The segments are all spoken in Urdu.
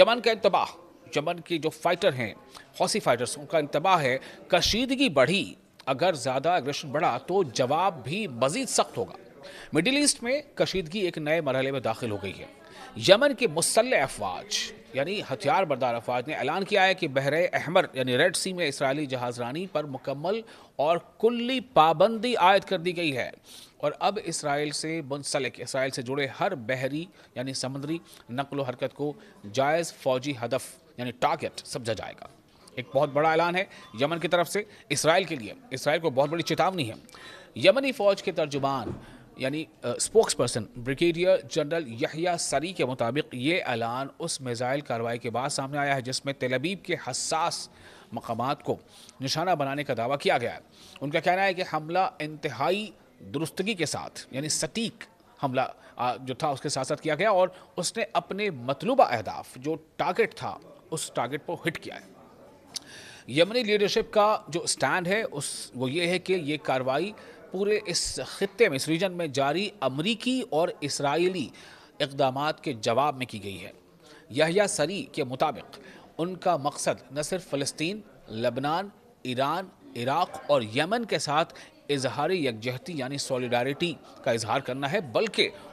یمن کا انتباہ، یمن کی جو فائٹر ہیں، حوثی فائٹرز، ان کا انتباہ ہے کشیدگی بڑھی، اگر زیادہ اگریشن بڑھا تو جواب بھی مزید سخت ہوگا۔ مڈل ایسٹ میں کشیدگی ایک نئے مرحلے میں داخل ہو گئی ہے۔ یمن کے مسلح افواج یعنی ہتھیار بردار افواج نے اعلان کیا ہے کہ بحر احمر یعنی ریڈ سی میں اسرائیلی جہاز رانی پر مکمل اور کلی پابندی عائد کر دی گئی ہے، اور اب اسرائیل سے منسلک، اسرائیل سے جڑے ہر بحری یعنی سمندری نقل و حرکت کو جائز فوجی ہدف یعنی ٹارگٹ سمجھا جائے گا۔ ایک بہت بڑا اعلان ہے یمن کی طرف سے اسرائیل کے لیے، اسرائیل کو بہت بڑی چیتاونی ہے۔ یمنی فوج کے ترجمان یعنی اسپوکس پرسن بریگیڈیئر جنرل یحییٰ سری کے مطابق یہ اعلان اس میزائل کارروائی کے بعد سامنے آیا ہے جس میں تل ابیب کے حساس مقامات کو نشانہ بنانے کا دعویٰ کیا گیا ہے۔ ان کا کہنا ہے کہ حملہ انتہائی درستگی کے ساتھ یعنی سٹیک حملہ جو تھا اس کے ساتھ ساتھ کیا گیا، اور اس نے اپنے مطلوبہ اہداف جو ٹارگٹ تھا اس ٹارگٹ پر ہٹ کیا ہے۔ یمنی لیڈرشپ کا جو سٹینڈ ہے وہ یہ ہے کہ یہ کارروائی پورے اس خطے میں، اس ریجن میں جاری امریکی اور اسرائیلی اقدامات کے جواب میں کی گئی ہے۔ یحییٰ سری کے مطابق ان کا مقصد نہ صرف فلسطین، لبنان، ایران، عراق اور یمن کے ساتھ اظہار یکجہتی یعنی سولیڈارٹی کا اظہار کرنا ہے، بلکہ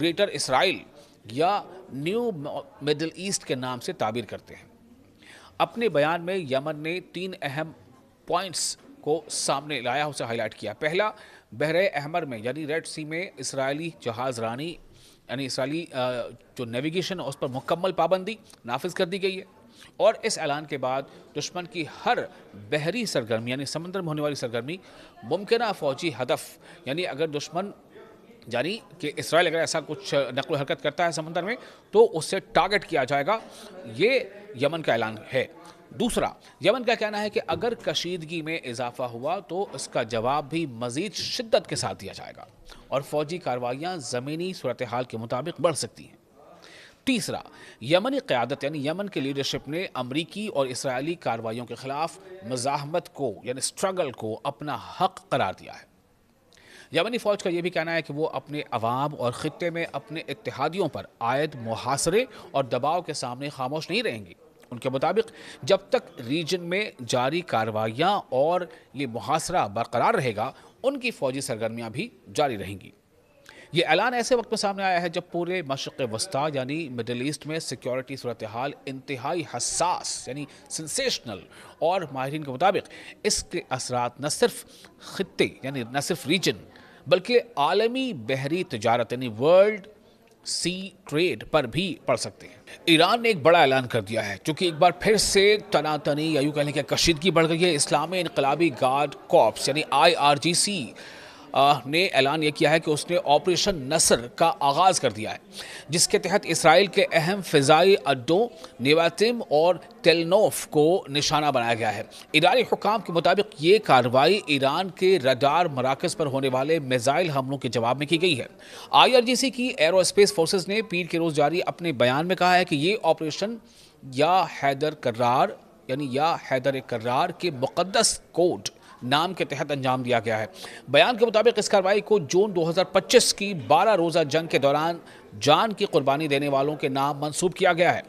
گریٹر اسرائیل یا نیو مڈل ایسٹ کے نام سے تعبیر کرتے ہیں۔ اپنے بیان میں یمن نے 3 اہم پوائنٹس کو سامنے لایا، اسے ہائی لائٹ کیا۔ پہلا، بحر احمر میں یعنی ریڈ سی میں اسرائیلی جہاز رانی یعنی اسرائیلی جو نیویگیشن اس پر مکمل پابندی نافذ کر دی گئی ہے، اور اس اعلان کے بعد دشمن کی ہر بحری سرگرمی یعنی سمندر میں ہونے والی سرگرمی ممکنہ فوجی ہدف یعنی اگر دشمن یعنی کہ اسرائیل اگر ایسا کچھ نقل و حرکت کرتا ہے سمندر میں تو اس سے ٹارگٹ کیا جائے گا، یہ یمن کا اعلان ہے۔ دوسرا، یمن کا کہنا ہے کہ اگر کشیدگی میں اضافہ ہوا تو اس کا جواب بھی مزید شدت کے ساتھ دیا جائے گا اور فوجی کارروائیاں زمینی صورتحال کے مطابق بڑھ سکتی ہیں۔ تیسرا، یمنی قیادت یعنی یمن کی لیڈرشپ نے امریکی اور اسرائیلی کارروائیوں کے خلاف مزاحمت کو یعنی سٹرگل کو اپنا حق قرار دیا ہے۔ یمنی فوج کا یہ بھی کہنا ہے کہ وہ اپنے عوام اور خطے میں اپنے اتحادیوں پر عائد محاصرے اور دباؤ کے سامنے خاموش نہیں رہیں گے۔ ان کے مطابق جب تک ریجن میں جاری کارروائیاں اور یہ محاصرہ برقرار رہے گا، ان کی فوجی سرگرمیاں بھی جاری رہیں گی۔ یہ اعلان ایسے وقت میں سامنے آیا ہے جب پورے مشرق وسطیٰ یعنی مڈل ایسٹ میں سیکیورٹی صورتحال انتہائی حساس یعنی سنسیشنل، اور ماہرین کے مطابق اس کے اثرات نہ صرف خطے یعنی نہ صرف ریجن بلکہ عالمی بحری تجارت یعنی ورلڈ سی ٹریڈ پر بھی پڑ سکتے ہیں۔ ایران نے ایک بڑا اعلان کر دیا ہے چونکہ ایک بار پھر سے تناتنی یا یوں کہنے کہ کشیدگی بڑھ گئی ہے۔ اسلامی انقلابی گارڈ کارپس یعنی IRGC نے اعلان یہ کیا ہے کہ اس نے آپریشن نصر کا آغاز کر دیا ہے، جس کے تحت اسرائیل کے اہم فضائی اڈوں نیواتم اور ٹیلنوف کو نشانہ بنایا گیا ہے۔ ایرانی حکام کے مطابق یہ کارروائی ایران کے ریڈار مراکز پر ہونے والے میزائل حملوں کے جواب میں کی گئی ہے۔ IRGC کی ایرو اسپیس فورسز نے پیر کے روز جاری اپنے بیان میں کہا ہے کہ یہ آپریشن یا حیدر کرار کے مقدس کوڈ نام کے تحت انجام دیا گیا ہے۔ بیان کے مطابق اس کارروائی کو جون 2025 کی 12 روزہ جنگ کے دوران جان کی قربانی دینے والوں کے نام منسوب کیا گیا ہے۔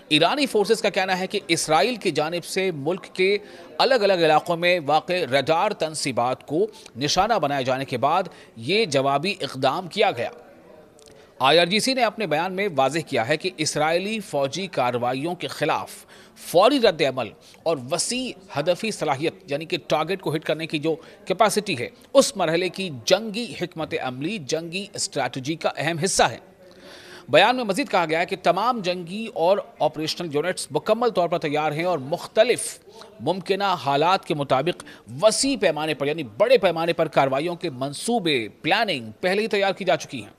ایرانی فورسز کا کہنا ہے کہ اسرائیل کی جانب سے ملک کے الگ الگ علاقوں میں واقع ریڈار تنصیبات کو نشانہ بنائے جانے کے بعد یہ جوابی اقدام کیا گیا۔ IRGC نے اپنے بیان میں واضح کیا ہے کہ اسرائیلی فوجی کارروائیوں کے خلاف فوری رد عمل اور وسیع ہدفی صلاحیت یعنی کہ ٹارگٹ کو ہٹ کرنے کی جو کیپیسٹی ہے، اس مرحلے کی جنگی حکمت عملی جنگی اسٹریٹجی کا اہم حصہ ہے۔ بیان میں مزید کہا گیا ہے کہ تمام جنگی اور آپریشنل یونٹس مکمل طور پر تیار ہیں اور مختلف ممکنہ حالات کے مطابق وسیع پیمانے پر یعنی بڑے پیمانے پر کارروائیوں کے منصوبے پلاننگ پہلے ہی تیار کی جا چکی ہیں۔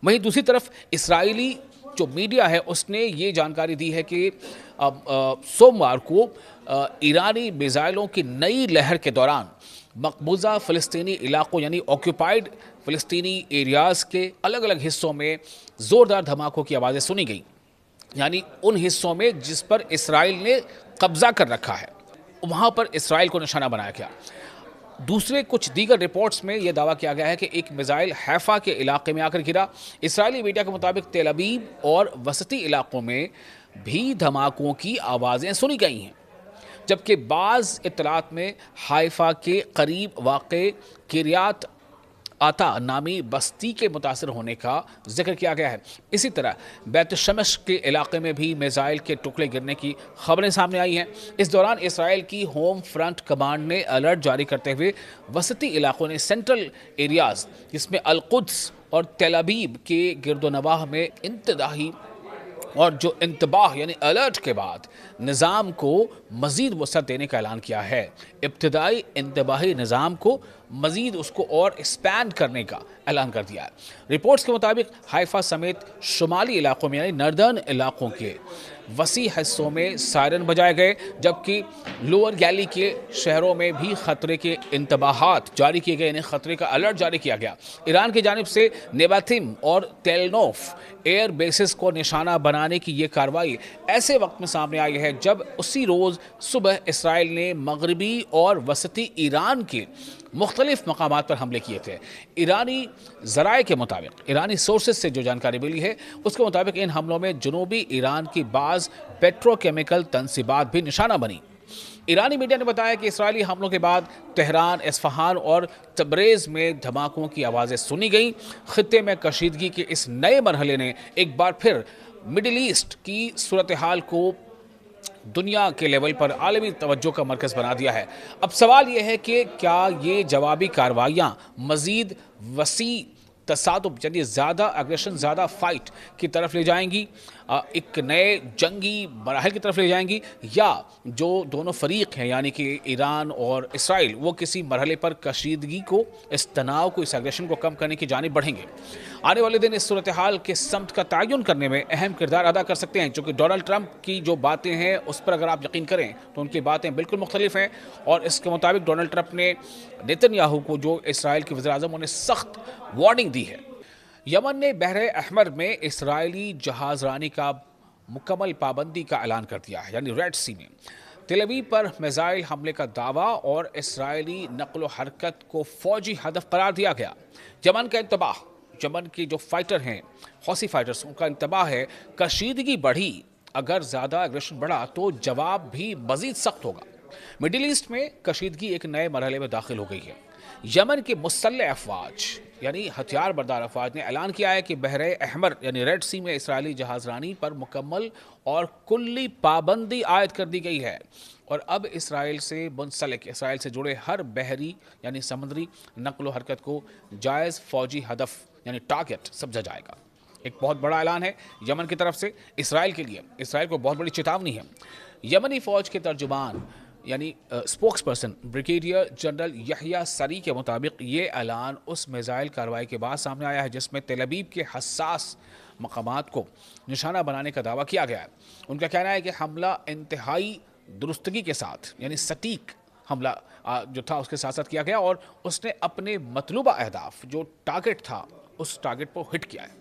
وہیں دوسری طرف اسرائیلی جو میڈیا ہے اس نے یہ جانکاری دی ہے کہ سوموار کو ایرانی میزائلوں کی نئی لہر کے دوران مقبوضہ فلسطینی علاقوں یعنی آکیوپائیڈ فلسطینی ایریاز کے الگ الگ حصوں میں زوردار دھماکوں کی آوازیں سنی گئیں، یعنی ان حصوں میں جس پر اسرائیل نے قبضہ کر رکھا ہے وہاں پر اسرائیل کو نشانہ بنایا گیا۔ دوسرے کچھ دیگر رپورٹس میں یہ دعویٰ کیا گیا ہے کہ ایک میزائل حیفا کے علاقے میں آ کر گرا۔ اسرائیلی میڈیا کے مطابق تل ابیب اور وسطی علاقوں میں بھی دھماکوں کی آوازیں سنی گئی ہیں، جبکہ بعض اطلاعات میں حائفہ کے قریب واقع کریات آتا نامی بستی کے متاثر ہونے کا ذکر کیا گیا ہے۔ اسی طرح بیت شمش کے علاقے میں بھی میزائل کے ٹکڑے گرنے کی خبریں سامنے آئی ہیں۔ اس دوران اسرائیل کی ہوم فرنٹ کمانڈ نے الرٹ جاری کرتے ہوئے وسطی علاقوں نے سینٹرل ایریاز جس میں القدس اور تل ابیب کے گرد و نواح میں انتباہی اور جو انتباہ یعنی الرٹ کے بعد نظام کو مزید وسعت دینے کا اعلان کیا ہے۔ ابتدائی انتباہی نظام کو مزید اس کو اور ایکسپینڈ کرنے کا اعلان کر دیا ہے۔ رپورٹس کے مطابق حائفہ سمیت شمالی علاقوں میں یعنی نردرن علاقوں کے وسیع حصوں میں سائرن بجائے گئے، جبکہ لوور گیلی کے شہروں میں بھی خطرے کے انتباہات جاری کیے گئے، یعنی خطرے کا الرٹ جاری کیا گیا۔ ایران کی جانب سے نیباتھم اور تیلنوف ایئر بیسز کو نشانہ بنانے کی یہ کارروائی ایسے وقت میں سامنے آئی ہے جب اسی روز صبح اسرائیل نے مغربی اور وسطی ایران کے مختلف مقامات پر حملے کیے تھے۔ ایرانی ذرائع کے مطابق، ایرانی سورسز سے جو جانکاری ملی ہے اس کے مطابق ان حملوں میں جنوبی ایران کی بعض پیٹرو کیمیکل تنصیبات بھی نشانہ بنی۔ ایرانی میڈیا نے بتایا کہ اسرائیلی حملوں کے بعد تہران، اصفہان اور تبریز میں دھماکوں کی آوازیں سنی گئیں۔ خطے میں کشیدگی کے اس نئے مرحلے نے ایک بار پھر مڈل ایسٹ کی صورتحال کو دنیا کے لیول پر عالمی توجہ کا مرکز بنا دیا ہے۔ اب سوال یہ ہے کہ کیا یہ جوابی کارروائیاں مزید وسیع تصادم یعنی زیادہ اگریشن، زیادہ فائٹ کی طرف لے جائیں گی، ایک نئے جنگی مراحل کی طرف لے جائیں گی، یا جو دونوں فریق ہیں یعنی کہ ایران اور اسرائیل وہ کسی مرحلے پر کشیدگی کو، اس تناؤ کو، اس اگریشن کو کم کرنے کی جانب بڑھیں گے؟ آنے والے دن اس صورتحال کے سمت کا تعین کرنے میں اہم کردار ادا کر سکتے ہیں، چونکہ ڈونلڈ ٹرمپ کی جو باتیں ہیں اس پر اگر آپ یقین کریں تو ان کی باتیں بالکل مختلف ہیں، اور اس کے مطابق ڈونلڈ ٹرمپ نے نیتن یاہو کو، جو اسرائیل کے وزیر اعظم، انہیں سخت وارننگ دی ہے۔ یمن نے بحر احمر میں اسرائیلی جہاز رانی کا مکمل پابندی کا اعلان کر دیا ہے، یعنی ریڈ سی میں تل ابیب پر میزائل حملے کا دعویٰ اور اسرائیلی نقل و حرکت کو فوجی ہدف قرار دیا گیا۔ یمن کا انتباہ، یمن کی جو فائٹر ہیں، حوثی فائٹرز، ان کا انتباہ ہے کشیدگی بڑھی، اگر زیادہ اگریشن بڑھا تو جواب بھی مزید سخت ہوگا۔ مڈل ایسٹ میں کشیدگی ایک نئے مرحلے میں داخل ہو گئی ہے۔ یمن کے مسلح افواج یعنی ہتھیار بردار افواج نے اعلان کیا ہے کہ بحر احمر یعنی ریڈ سی میں اسرائیلی جہاز رانی پر مکمل اور کلی پابندی عائد کر دی گئی ہے، اور اب اسرائیل سے منسلک، اسرائیل سے جڑے ہر بحری یعنی سمندری نقل و حرکت کو جائز فوجی ہدف یعنی ٹارگٹ سمجھا جائے گا۔ ایک بہت بڑا اعلان ہے یمن کی طرف سے اسرائیل کے لیے، اسرائیل کو بہت بڑی چیتاونی ہے۔ یمنی فوج کے ترجمان یعنی اسپوکس پرسن بریگیڈیئر جنرل یحییٰ سری کے مطابق یہ اعلان اس میزائل کارروائی کے بعد سامنے آیا ہے جس میں تل ابیب کے حساس مقامات کو نشانہ بنانے کا دعویٰ کیا گیا ہے۔ ان کا کہنا ہے کہ حملہ انتہائی درستگی کے ساتھ یعنی سٹیک حملہ جو تھا اس کے ساتھ ساتھ کیا گیا، اور اس نے اپنے مطلوبہ اہداف جو ٹارگٹ تھا اس ٹارگٹ پر ہٹ کیا ہے۔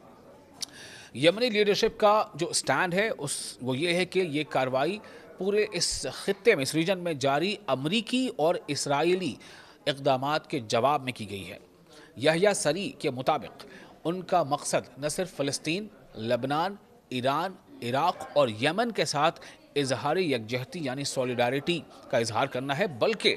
یمنی لیڈرشپ کا جو سٹینڈ ہے وہ یہ ہے کہ یہ کارروائی پورے اس خطے میں، اس ریجن میں جاری امریکی اور اسرائیلی اقدامات کے جواب میں کی گئی ہے۔ یحییٰ سری کے مطابق ان کا مقصد نہ صرف فلسطین، لبنان، ایران، عراق اور یمن کے ساتھ اظہار یکجہتی یعنی سولیڈارٹی کا اظہار کرنا ہے، بلکہ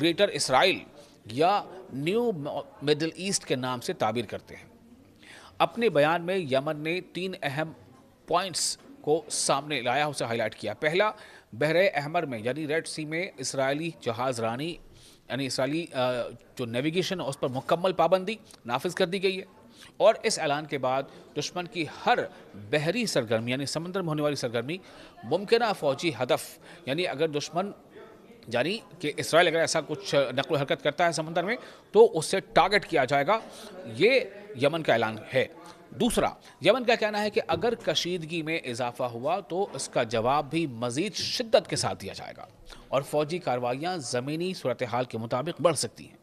گریٹر اسرائیل یا نیو مڈل ایسٹ کے نام سے تعبیر کرتے ہیں۔ اپنے بیان میں یمن نے 3 اہم پوائنٹس کو سامنے لایا، اسے ہائی لائٹ کیا۔ پہلا، بحر احمر میں یعنی ریڈ سی میں اسرائیلی جہاز رانی یعنی اسرائیلی جو نیویگیشن ہے اس پر مکمل پابندی نافذ کر دی گئی ہے، اور اس اعلان کے بعد دشمن کی ہر بحری سرگرمی یعنی سمندر میں ہونے والی سرگرمی، ممکنہ فوجی ہدف یعنی اگر دشمن یعنی کہ اسرائیل اگر ایسا کچھ نقل و حرکت کرتا ہے سمندر میں تو اس سے ٹارگٹ کیا جائے گا، یہ یمن کا اعلان ہے۔ دوسرا، یمن کا کہنا ہے کہ اگر کشیدگی میں اضافہ ہوا تو اس کا جواب بھی مزید شدت کے ساتھ دیا جائے گا، اور فوجی کارروائیاں زمینی صورتحال کے مطابق بڑھ سکتی ہیں۔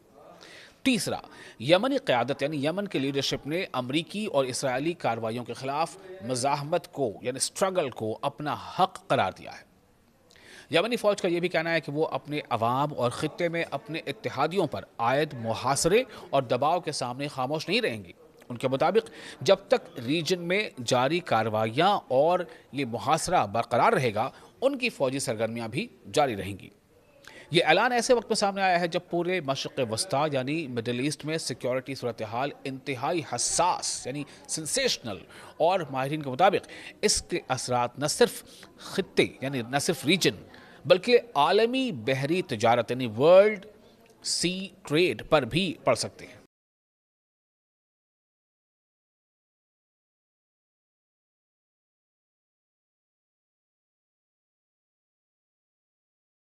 تیسرا، یمنی قیادت یعنی یمن کی لیڈرشپ نے امریکی اور اسرائیلی کارروائیوں کے خلاف مزاحمت کو یعنی سٹرگل کو اپنا حق قرار دیا ہے۔ یمنی فوج کا یہ بھی کہنا ہے کہ وہ اپنے عوام اور خطے میں اپنے اتحادیوں پر عائد محاصرے اور دباؤ کے سامنے خاموش نہیں رہیں گی۔ ان کے مطابق جب تک ریجن میں جاری کارروائیاں اور یہ محاصرہ برقرار رہے گا، ان کی فوجی سرگرمیاں بھی جاری رہیں گی۔ یہ اعلان ایسے وقت میں سامنے آیا ہے جب پورے مشرق وسطیٰ یعنی مڈل ایسٹ میں سیکیورٹی صورتحال انتہائی حساس یعنی سنسیشنل، اور ماہرین کے مطابق اس کے اثرات نہ صرف خطے یعنی نہ صرف ریجن بلکہ عالمی بحری تجارت یعنی ورلڈ سی ٹریڈ پر بھی پڑ سکتے ہیں۔